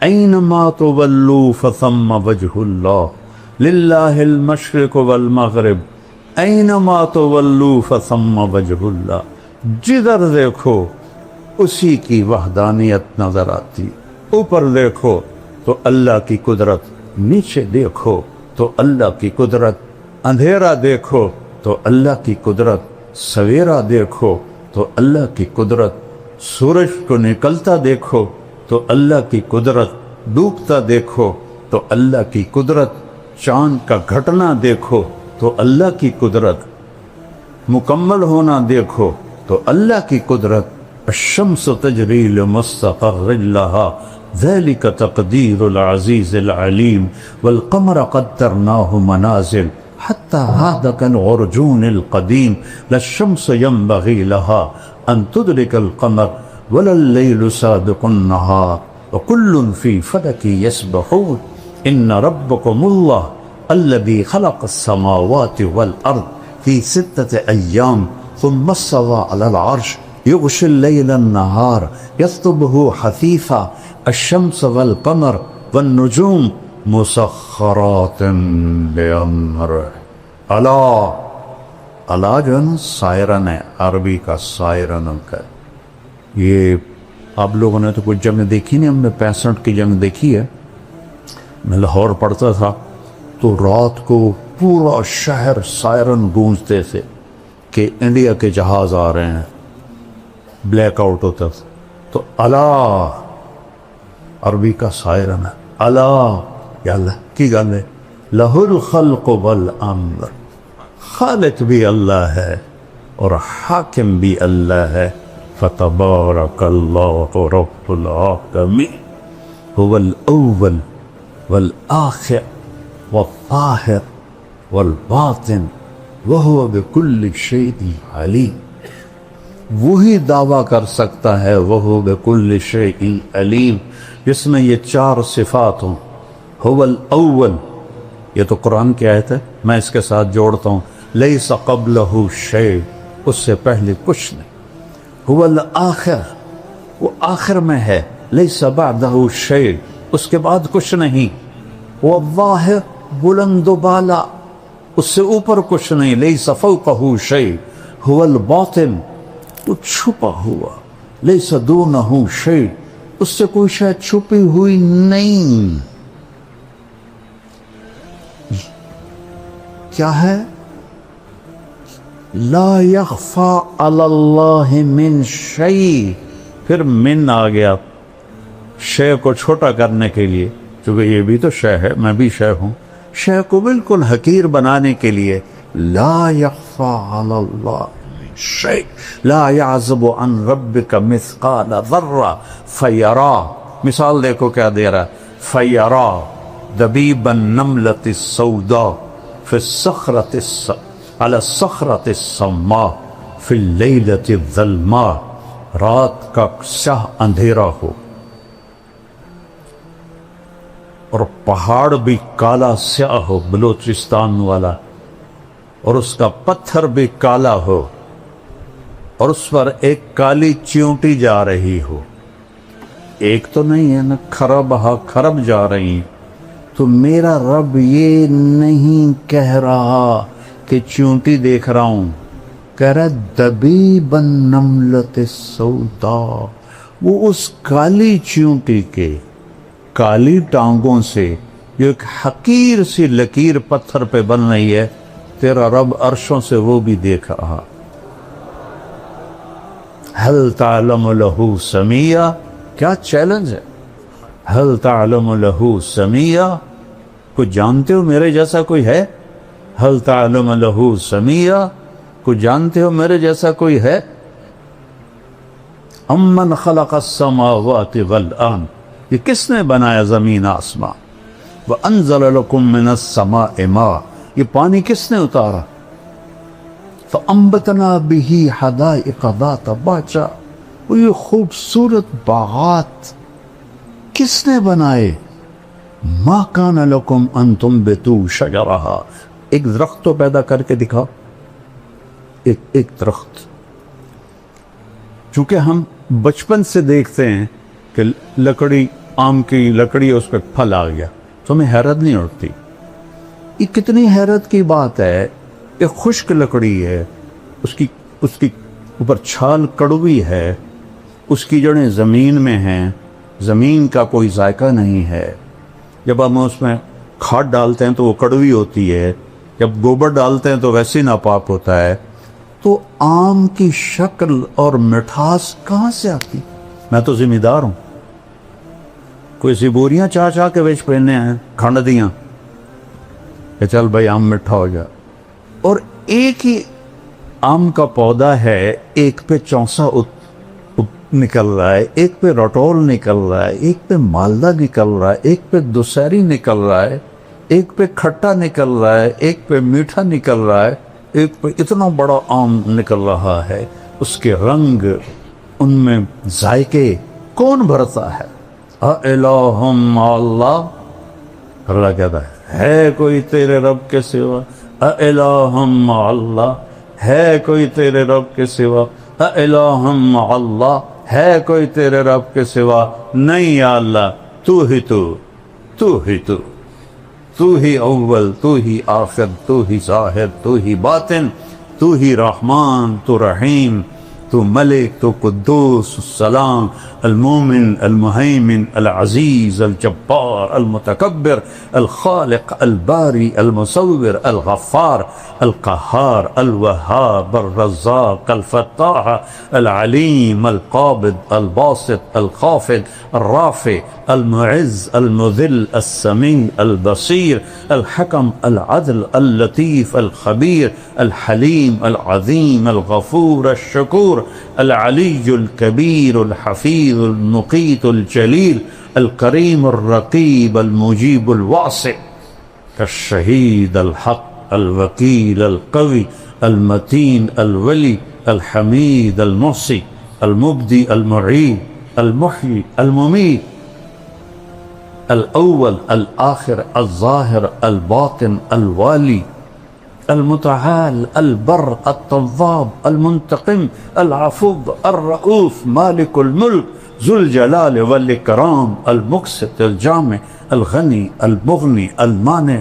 Anima تولوا فثم وجہ اللہ للہ المشرق والمغرب اینما تولوا فثم وجہ اللہ، جدھر دیکھو اسی کی وحدانیت نظر آتی، اوپر دیکھو تو اللہ کی قدرت، نیچے دیکھو تو اللہ کی قدرت، اندھیرا دیکھو تو اللہ کی قدرت، سویرا دیکھو تو اللہ کی قدرت، سورج کو نکلتا دیکھو تو اللہ کی قدرت، ڈوبتا دیکھو تو اللہ کی قدرت، چاند کا گھٹنا دیکھو تو اللہ کی قدرت، مکمل ہونا دیکھو تو اللہ کی قدرت۔ الشمس تجری لمستقر لها ذلك تقدیر العزیز العلیم والقمر قدرناه منازل حتى عاد كالعرجون القديم لا الشمس ينبغي لها أن تدرك القمر ولا الليل سابق النهار وكل في فلك يسبحون إن ربكم الله الذي خلق السماوات والأرض في 6 أيام ثم استوى على العرش يغشي الليل النهار يطلبه حثيثا الشمس والقمر والنجوم مسخرات بأمره۔ الا جو ہے نا سائرن ہے، عربی کا سائرن کا، یہ آپ لوگوں نے تو کچھ جمع دیکھی نہیں، ہم نے 65 کی جمع دیکھی ہے۔ میں لاہور پڑھتا تھا تو رات کو پورا شہر سائرن گونجتے تھے کہ انڈیا کے جہاز آ رہے ہیں، بلیک آؤٹ ہوتا تھا۔ تو اللہ عربی کا سائرن ہے، اللہ یا اللہ کی گل ہے، لہ الخلق والامر، خالق بھی اللہ ہے اور حاکم بھی اللہ ہے۔ فتبارک اللہ رب العالمین هو الاول والآخر والظاہر والباطن وهو بكل شيء علیم۔ وہی دعویٰ کر سکتا ہے وهو بكل شيء علیم، جس میں یہ 4 صفات ہوں۔ هو الاول، یہ تو قرآن کی آیت ہے، میں اس کے ساتھ جوڑتا ہوں، لیس قبلہ شیء، اس سے پہلے کچھ نہیں۔ هو الآخر، وہ آخر میں ہے، لیس بعدہ شیء، اس کے بعد کچھ نہیں۔ وہ الظاہر، بلند و بالا، اس سے اوپر کچھ نہیں، لیس فوقہ شیء۔ هو الباطن، وہ چھپا ہوا، لیس دونہ شیء، اس سے کوئی شاید چھپی ہوئی نہیں۔ کیا ہے؟ لا یخفی علی اللہ من شیء، پھر من آ گیا شے کو چھوٹا کرنے کے لیے، کیونکہ یہ بھی تو شے ہے، میں بھی شے ہوں، شے کو بالکل حقیر بنانے کے لیے۔ لا یخفی علی اللہ من شیء لا یعزب عن ربک مثقال ذرہ فیرا، مثال دیکھو کیا دے رہا ہے، فیرا دبیب النملۃ السوداء فی الصخرۃ علی الصخرۃ الصماء فی اللیلۃ الظلماء، رات کا سیاہ اندھیرا ہو اور پہاڑ بھی کالا سیاہ ہو، بلوچستان والا، اور اس کا پتھر بھی کالا ہو اور اس پر ایک کالی چیونٹی جا رہی ہو، ایک تو نہیں ہے نا، کھرب ہا کھرب جا رہی ہیں، تو میرا رب یہ نہیں کہہ رہا کہ چیونٹی دیکھ رہا ہوں، کہہ رہا دبیب النملۃ السوداء، وہ اس کالی چیونٹی کے کالی ٹانگوں سے جو ایک حقیر سی لکیر پتھر پہ بن رہی ہے، تیرا رب عرشوں سے وہ بھی دیکھ رہا۔ هل تعلم له سمیہ، کیا چیلنج ہے، هل تعلم له سمیہ، کچھ جانتے ہو میرے جیسا کوئی ہے؟ هل تعلم له سمیہ، کچھ جانتے ہو میرے جیسا کوئی ہے؟ امن خلق السماوات والارض، یہ کس نے بنایا زمین آسمان؟ وانزل لکم من السماء ماء، یہ پانی کس نے اتارا؟ فانبتنا به حدائق ذات بہجہ، وہ یہ خوبصورت باغات کس نے بنائے؟ ما کان لکم ان تنبتوا شجرہا، ایک درخت تو پیدا کر کے دکھاؤ، ایک درخت۔ چونکہ ہم بچپن سے دیکھتے ہیں کہ لکڑی آم کی لکڑی ہے، اس پہ پھل آ گیا، تمہیں حیرت نہیں اٹھتی؟ یہ کتنی حیرت کی بات ہے، ایک خشک لکڑی ہے، اس کی اوپر چھال کڑوی ہے، اس کی جڑیں زمین میں ہیں، زمین کا کوئی ذائقہ نہیں ہے، جب ہم اس میں کھاد ڈالتے ہیں تو وہ کڑوی ہوتی ہے، جب گوبر ڈالتے ہیں تو ویسے ناپاک ہوتا ہے، تو آم کی شکل اور مٹھاس کہاں سے آتی؟ میں تو ذمہ دار ہوں، کوئی سی بوریاں چاہ کے بیچ پہنے ہیں کھنڈ دیاں کہ چل بھائی آم میٹھا ہو جائے، اور ایک ہی آم کا پودا ہے، ایک پہ چونسا نکل رہا ہے، ایک پہ رٹول نکل رہا ہے، ایک پہ مالدہ نکل رہا ہے، ایک پہ دوسری نکل رہا ہے، ایک پہ کھٹا نکل رہا ہے، ایک پہ میٹھا نکل رہا ہے، ایک پہ اتنا بڑا آم نکل رہا ہے، اس کے رنگ، ان میں ذائقے کون بھرتا ہے؟ اَإِلَٰهٌ مَّعَ اللَّهِ، اللہ کہتا ہے کوئی تیرے رب کے سوا؟ اَإِلَٰهٌ مَّعَ اللَّهِ، ہے کوئی تیرے رب کے سوا؟ اَإِلَٰهٌ مَّعَ اللَّهِ، ہے کوئی تیرے رب کے سوا؟ نہیں یا اللہ، تو ہی تو ہی اول، تو ہی آخر، تو ہی ظاہر، تو ہی باطن، تو ہی رحمان، تو رحیم، تو ملک، تو قدوس، السلام، المومن، المہیمن، العزیز، الجبار، المتکبر، الخالق، الباری، المصور، الغفار، القہار، الوہاب، الرزاق، الفتاح، العلیم، القابض، الباسط، الخافض، الرافع، المعز، المذل، السمیع، البصیر، الحکم، العدل، اللطیف، الخبیر، الحلیم، العظیم، الغفور، الشکور، العلی الکبیر، الحفیظ، المقیت، الجلیل، الکریم، الرقیب، المجیب، الواسع، الشہید، الحق، الوکیل، القوی، المتین، الولی، الحمید، المحصی، المبدی، المعید، المحیی، الممیت، الاول، الآخر، الظاہر، الباطن، الوالی، المتعال، البر، التواب، المنتقم، العفو، الرؤوف، مالک الملک، ذو الجلال والاکرام، المقسط، الجامع، الغنی، المغنی، المانع،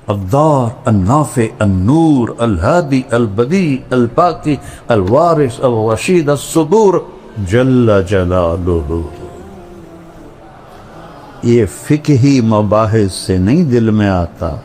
الضار، النافع، النور، الهادي، البديع، الباقي، الوارث، الرشيد، الصبور، جل جلالہ۔ یہ فقہی مباحث سے نہیں دل میں آتا،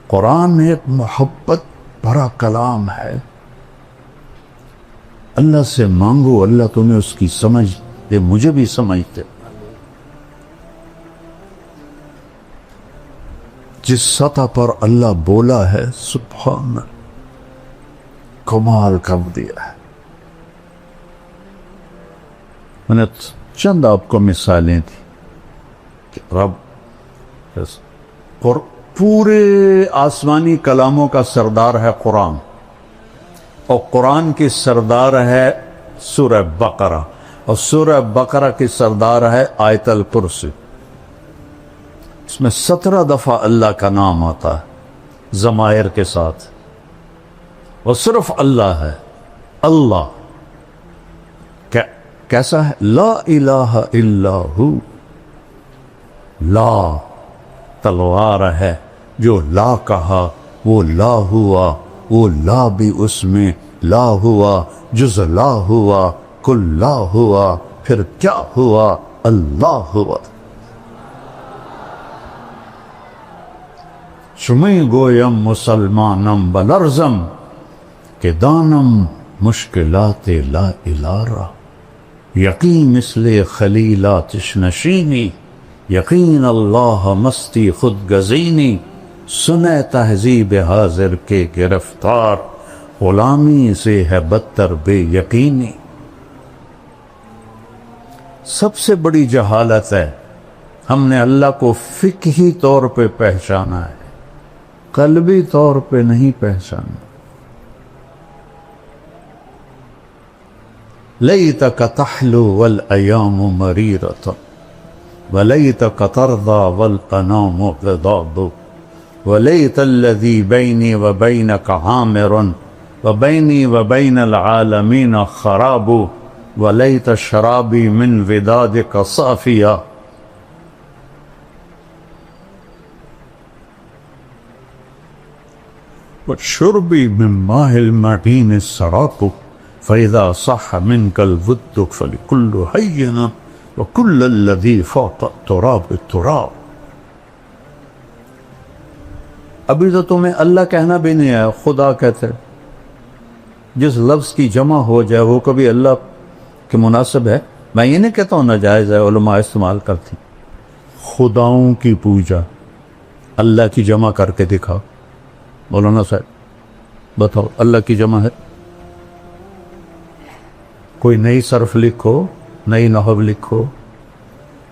قرآن ایک محبت بھرا کلام ہے، اللہ سے مانگو، اللہ تمہیں اس کی سمجھ دے، مجھے بھی سمجھ دے۔ جس سطح پر اللہ بولا ہے، سبحان، کمال کر دیا ہے۔ میں نے چند آپ کو مثالیں تھی کہ رب اور پورے آسمانی کلاموں کا سردار ہے قرآن، اور قرآن کی سردار ہے سورہ بقرہ، اور سورہ بقرہ کی سردار ہے آیت الکرسی۔ اس میں 17 دفعہ اللہ کا نام آتا ہے ضمائر کے ساتھ، وہ صرف اللہ ہے۔ اللہ کیسا ہے؟ لا الہ الا ہو، لا تلوار ہے، جو لا کہا وہ لا ہوا، وہ لا بھی اس میں لا ہوا، جز لا ہوا، کل لا ہوا، پھر کیا ہوا؟ اللہ ہوا۔ چمی گویم مسلمانم بلرزم، کہ دانم مشکلات لا الہ، یقین مثل خلیلاتش نشینی، یقین اللہ مستی خود گزینی، سنے تہذیب حاضر کے گرفتار، غلامی سے ہے بدتر بے یقینی۔ سب سے بڑی جہالت ہے، ہم نے اللہ کو فقہی طور پہ پہچانا ہے، قلبی طور پہ نہیں پہچانا۔ لیتک تحلو والایام مریرۃ، ولیتک ترضى والانام غضاب، ولیت الذی بینی وبینک عامر، وبینی وبین العالمین خراب ولیت شرابی من ودادک صافیہ. وشربی من ماء المعین السراق فإذا صح منك الود فلكل حين وكل الذي فوق التراب التراب. ابھی تو تمہیں اللہ کہنا بھی نہیں ہے، خدا کہتے. جس لفظ کی جمع ہو جائے وہ کبھی اللہ کے مناسب ہے؟ میں یہ نہیں کہتا ہوں ناجائز ہے، علماء استعمال کرتی. خداؤں کی پوجا اللہ کی جمع کر کے دکھاؤ. مولانا صاحب بتاؤ اللہ کی جمع ہے؟ کوئی نئی صرف لکھو، نئی نحو لکھو.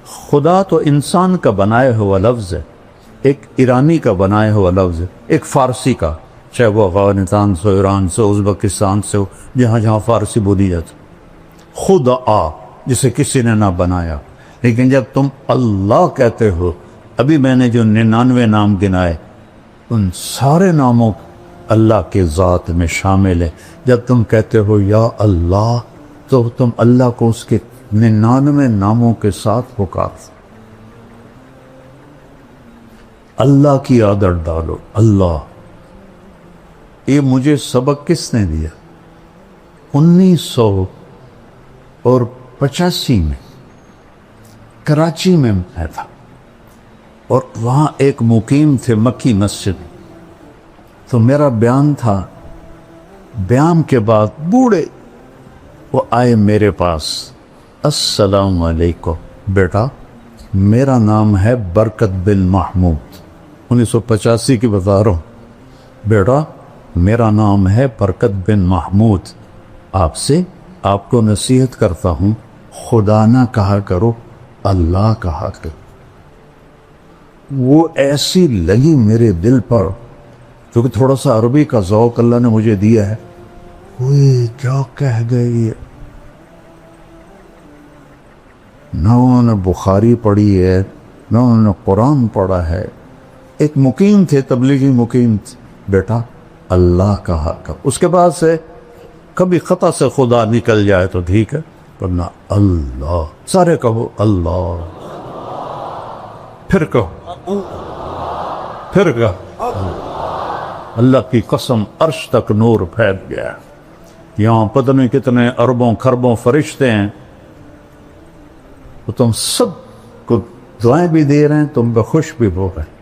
خدا تو انسان کا بنایا ہوا لفظ ہے، ایک ایرانی کا بنایا ہوا لفظ ہے، ایک فارسی کا، چاہے وہ افغانستان سے، ایران سے، ازبکستان سے ہو، جہاں جہاں فارسی بولی جاتی. خدا جسے کسی نے نہ بنایا. لیکن جب تم اللہ کہتے ہو، ابھی میں نے جو 99 نام گنائے ان سارے ناموں اللہ کے ذات میں شامل ہے. جب تم کہتے ہو یا اللہ تو تم اللہ کو اس کے 99 ناموں کے ساتھ پکار. اللہ کی عادت ڈالو. اللہ یہ مجھے سبق کس نے دیا؟ 1985 میں کراچی میں میں تھا اور وہاں ایک مقیم تھے مکی مسجد. تو میرا بیان تھا. بیان کے بعد بوڑھے وہ آئے میرے پاس. السلام علیکم بیٹا، میرا نام ہے برکت بن محمود. 1985 کی بتا رہا ہوں. بیٹا میرا نام ہے برکت بن محمود، آپ کو نصیحت کرتا ہوں، خدا نہ کہا کرو، اللہ کہا کرو. وہ ایسی لگی میرے دل پر، کیونکہ تھوڑا سا عربی کا ذوق اللہ نے مجھے دیا ہے. وہ کیا کہہ گئی؟ نہ انہوں نے بخاری پڑھی ہے، نہ انہوں نے قرآن پڑھا ہے. ایک مقیم تھے، تبلیغی مقیم تھے. بیٹا اللہ کہا کر. اس کے بعد سے کبھی خطا سے خدا نکل جائے تو ٹھیک ہے، ورنہ اللہ. سارے کہو اللہ، پھر کہو، پھر کہو. اللہ کی قسم عرش تک نور پھیل گیا. یہاں پتہ نہیں کتنے اربوں خربوں فرشتے ہیں، تو تم سب کو دعائیں بھی دے رہے ہیں، تم پہ خوش بھی ہو رہے ہیں.